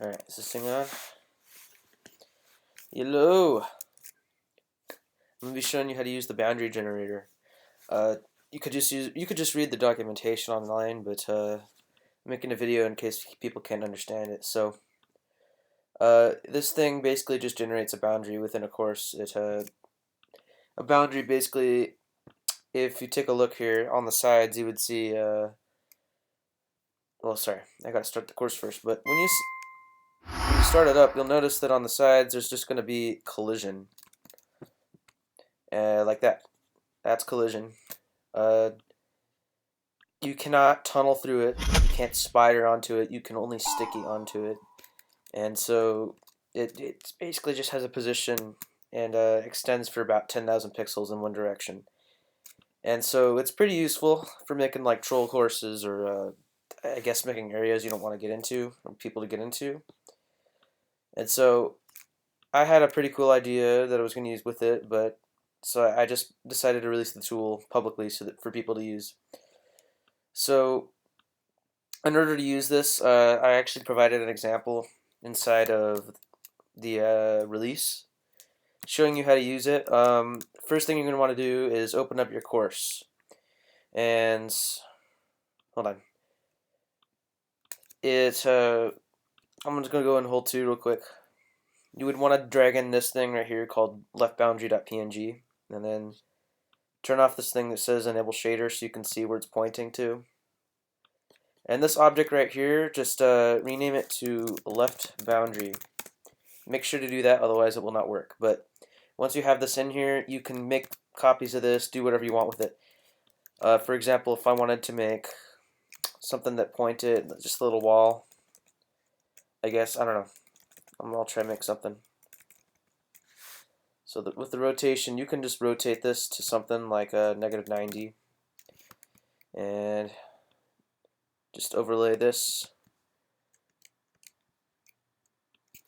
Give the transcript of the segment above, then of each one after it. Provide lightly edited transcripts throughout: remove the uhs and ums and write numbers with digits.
Alright, is this thing on? Hello! I'm going to be showing you how to use the boundary generator. You could just read the documentation online, but I'm making a video in case people can't understand it. So this thing basically just generates a boundary within a course. A boundary basically, if you take a look here on the sides, you would see. Well, sorry, I gotta start the course first. But when you start it up, you'll notice that on the sides there's just gonna be collision, like that. That's collision. Uh, you cannot tunnel through it. You can't spider onto it. You can only sticky onto it. And so it basically just has a position and extends for about 10,000 pixels in one direction. And so it's pretty useful for making like troll courses or I guess making areas you don't want to get into or people to get into. And so I had a pretty cool idea that I was going to use with it, but so I just decided to release the tool publicly so that for people to use. So in order to use this, I actually provided an example inside of the release showing you how to use it. First thing you're going to want to do is open up your course. And hold on. I'm just going to go and hold 2 real quick. You would want to drag in this thing right here called leftboundary.png and then turn off this thing that says enable shader so you can see where it's pointing to. And this object right here, just rename it to left boundary. Make sure to do that, otherwise it will not work. But once you have this in here, you can make copies of this, do whatever you want with it. For example, if I wanted to make something that pointed, just a little wall, I guess, I don't know. I'll try to make something. So that with the rotation, you can just rotate this to something like a -90. And just overlay this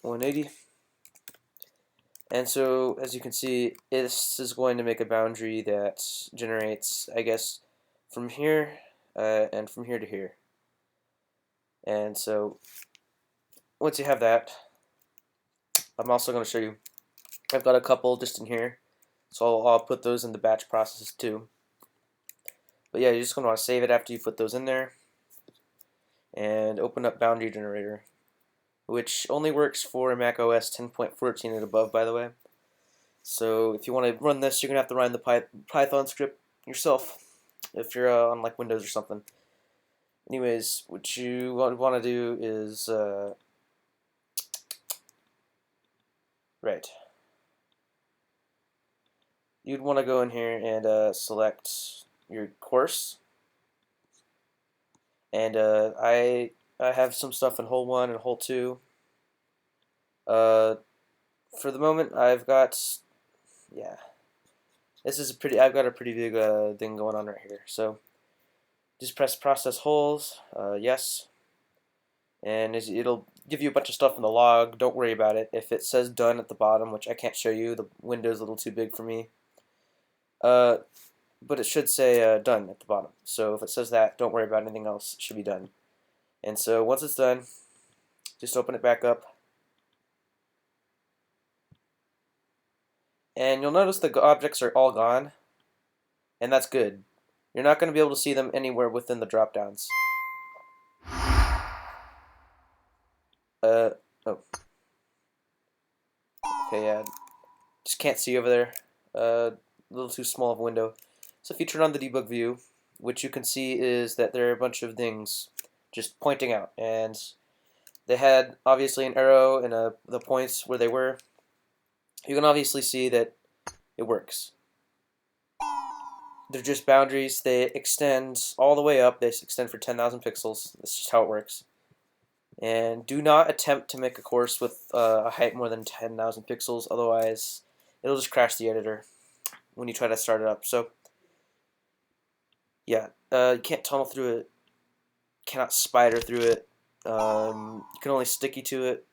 180. And so, as you can see, this is going to make a boundary that generates, I guess, from here and from here to here. And so, once you have that, I'm also going to show you, I've got a couple just in here, so I'll put those in the batch processes too. But yeah, you're just going to want to save it after you put those in there, and open up Boundary Generator, which only works for Mac OS 10.14 and above, by the way. So if you want to run this, you're going to have to run the Python script yourself if you're on like Windows or something. Anyways, what you want to do is right. You'd want to go in here and select your course. And I have some stuff in hole 1 and hole 2. For the moment, I've got, yeah, I've got a pretty big thing going on right here. So just press process holes, yes, and it'll give you a bunch of stuff in the log. Don't worry about it. If it says done at the bottom, which I can't show you, the window's a little too big for me, but it should say done at the bottom. So if it says that, don't worry about anything else. It should be done. And so once it's done, just open it back up. And you'll notice the objects are all gone, and that's good. You're not going to be able to see them anywhere within the drop downs. Oh. Okay, yeah. Just can't see over there. A little too small of a window. So if you turn on the debug view, what you can see is that there are a bunch of things just pointing out. And they had, obviously, an arrow and the points where they were. You can obviously see that it works. They're just boundaries. They extend all the way up. They extend for 10,000 pixels. That's just how it works. And do not attempt to make a course with a height more than 10,000 pixels. Otherwise, it'll just crash the editor when you try to start it up. So, yeah, you can't tunnel through it. Cannot spider through it. You can only sticky to it.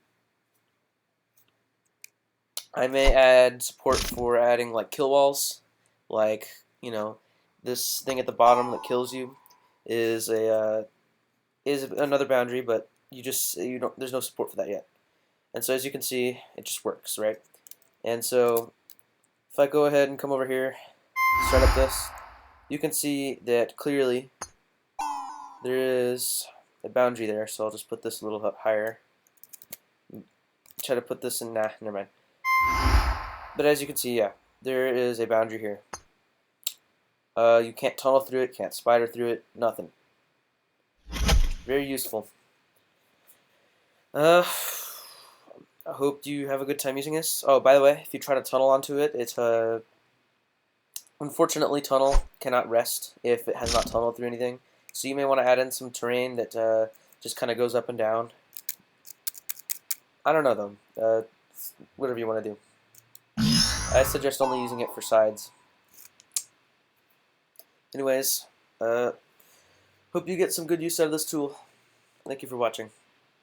I may add support for adding like kill walls, like this thing at the bottom that kills you is another boundary, but you don't. There's no support for that yet. And so as you can see, it just works, right? And so if I go ahead and come over here, start up this, you can see that clearly there is a boundary there. So I'll just put this a little higher. Try to put this in, nah, never mind. But as you can see, yeah, there is a boundary here. You can't tunnel through it, can't spider through it, nothing. Very useful. I hope you have a good time using this. Oh, by the way, if you try to tunnel onto it, it's unfortunately, tunnel cannot rest if it has not tunneled through anything. So you may want to add in some terrain that just kind of goes up and down. I don't know though. Whatever you want to do. I suggest only using it for sides. Anyways, hope you get some good use out of this tool. Thank you for watching.